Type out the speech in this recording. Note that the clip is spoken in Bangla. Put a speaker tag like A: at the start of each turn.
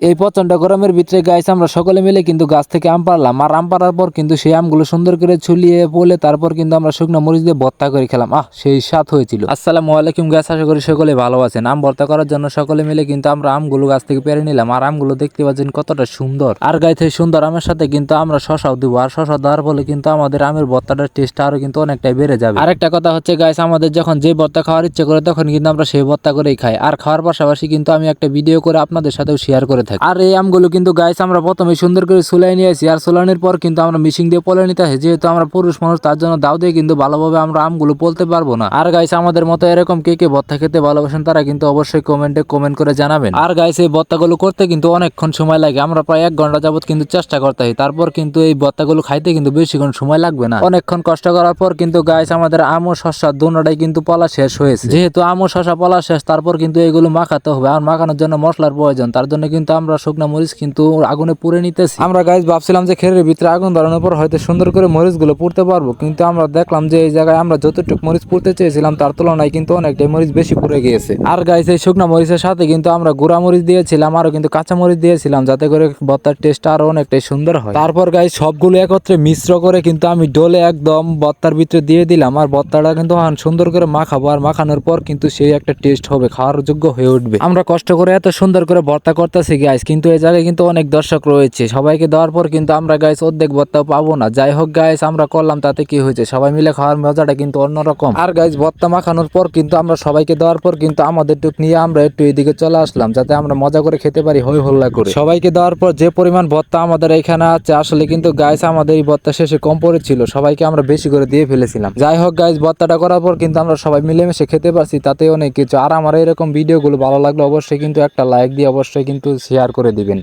A: এই প্রচন্ড গরমের ভিতরে গাইস আমরা সকলে মিলে কিন্তু গাছ থেকে আম পারলাম, আর আম পাড়ার পর কিন্তু সেই আমগুলো সুন্দর করে ছুলিয়ে বলে তারপর কিন্তু আমরা শুকনো মরিচ দিয়ে ভর্তা করে খেলাম। সেই স্বাদ হয়েছিল। আসসালামু আলাইকুম গাইস, আশা করি সকলে ভালো আছেন। আম ভর্তা করার জন্য সকলে মিলে কিন্তু আমরা আমগুলো গাছ থেকে পেরে নিলাম, আর আমগুলো দেখতে পাচ্ছেন কতটা সুন্দর। আর গাইতে সুন্দর আমের সাথে কিন্তু আমরা শশাও দিব, আর শশা দেওয়ার ফলে কিন্তু আমাদের আমের ভর্তাটার টেস্ট আরো কিন্তু অনেকটাই বেড়ে যাবে। আর একটা কথা হচ্ছে গাইস, আমাদের যখন যে ভর্তা খাওয়ার ইচ্ছে করে তখন কিন্তু আমরা সেই ভর্তা করেই খাই, আর খাওয়ার পাশাপাশি কিন্তু আমি একটা ভিডিও করে আপনাদের সাথেও শেয়ার করে থাকি। আর এই আমগুলো কিন্তু গাইস আমরা প্রথমে সুন্দর করে সুলাই নিয়ে আসি, আর সুলানোর পর কিন্তু আমরা মিশিং দিয়ে পলে নিতে আসি। যেহেতু আমরা পুরুষ মানুষ, তার জন্য দাও দিয়ে কিন্তু ভালোভাবে আমরা আমগুলো পলতে পারবো না। আর গাইস আমাদের মতো এরকম কে কে ভর্তা খেতে ভালোবাসেন তারা কিন্তু অবশ্যই কমেন্ট করে জানাবেন। আর গাইস এই ভর্তাগুলো করতে কিন্তু অনেকক্ষণ সময় লাগে, আমরা প্রায় 1 ঘন্টা যাবত কিন্তু চেষ্টা করতে হয়। তারপর কিন্তু এই ভর্তাগুলো খাইতে কিন্তু বেশিক্ষণ সময় লাগবে না। অনেকক্ষণ কষ্ট করার পর কিন্তু গাইস আমাদের আম ও শসা দুটোটাই কিন্তু পলা শেষ হয়েছে। যেহেতু আম ও শসা পলা শেষ, তারপর কিন্তু এগুলো মাখাতে হবে, আর মাখানোর জন্য মশলার প্রয়োজন। তার জন্য কিন্তু আমরা শুকনা মরিচ কিন্তু আগুনে পুড়ে নিতেছি। আমরা গাইস ভাবছিলাম যে খেরের ভিতরে আগুন ধরানোর পর হয়তো সুন্দর করে মরিচ গুলো পুড়তে পারবো, কিন্তু আমরা দেখলাম যে এই জায়গায় আমরা যতটুকু মরিচ পুড়তে চেয়েছিলাম তার তুলনায় কিন্তু অনেকটাই মরিচ বেশি পুড়ে গিয়েছে। আর গাইস এই শুকনা মরিচের সাথে কিন্তু আমরা গুঁড়া মরিচ দিয়েছিলাম, আরো কিন্তু কাঁচা মরিচ দিয়েছিলাম, যাতে করে ভর্তার টেস্ট আরো অনেকটাই সুন্দর হয়। তারপর গাইস সবগুলো একত্রে মিশ্র করে কিন্তু আমি ডলে একদম ভর্তার ভিতরে দিয়ে দিলাম, আর ভর্তাটা কিন্তু সুন্দর করে মাখাবো, আর মাখানোর পর কিন্তু সেই একটা টেস্ট হবে, খাওয়ার যোগ্য হয়ে উঠবে। আমরা কষ্ট করে এত সুন্দর করে ভর্তা করতেছি গাইস, কিন্তু এই জায়গায় কিন্তু অনেক দর্শক রয়েছে। সবাইকে দেওয়ার পর কিন্তু আমরা গাইস অর্ধেক ভর্তা পাবো না। যাই হোক গাইস, আমরা করলাম তাতে কি হয়েছে, সবাই মিলে খাওয়ার মজাটা কিন্তু অন্যরকম। আর গাইস ভর্তা মাখানোর পর কিন্তু আমরা সবাইকে দেওয়ার পর কিন্তু আমাদের টুক নিয়ে আমরা একটু এদিকে চলে আসলাম, যাতে আমরা মজা করে খেতে পারি হই হল্লা করে। সবাইকে দেওয়ার পর যে পরিমাণ ভর্তা আমাদের এখানে আছে, আসলে কিন্তু গাইস আমাদের এই ভর্তা শেষে কম পড়েছিল, সবাইকে আমরা বেশি করে দিয়ে ফেলেছিলাম। যাই হোক গাইস, ভর্তাটা করার পর কিন্তু আমরা সবাই মিলেমিশে খেতে পারছি, তাতে অনেক কিছু। আর আমার এরকম ভিডিওগুলো ভালো লাগলে অবশ্যই কিন্তু একটা লাইক দিয়ে অবশ্যই কিন্তু শেয়ার করে দিবেন।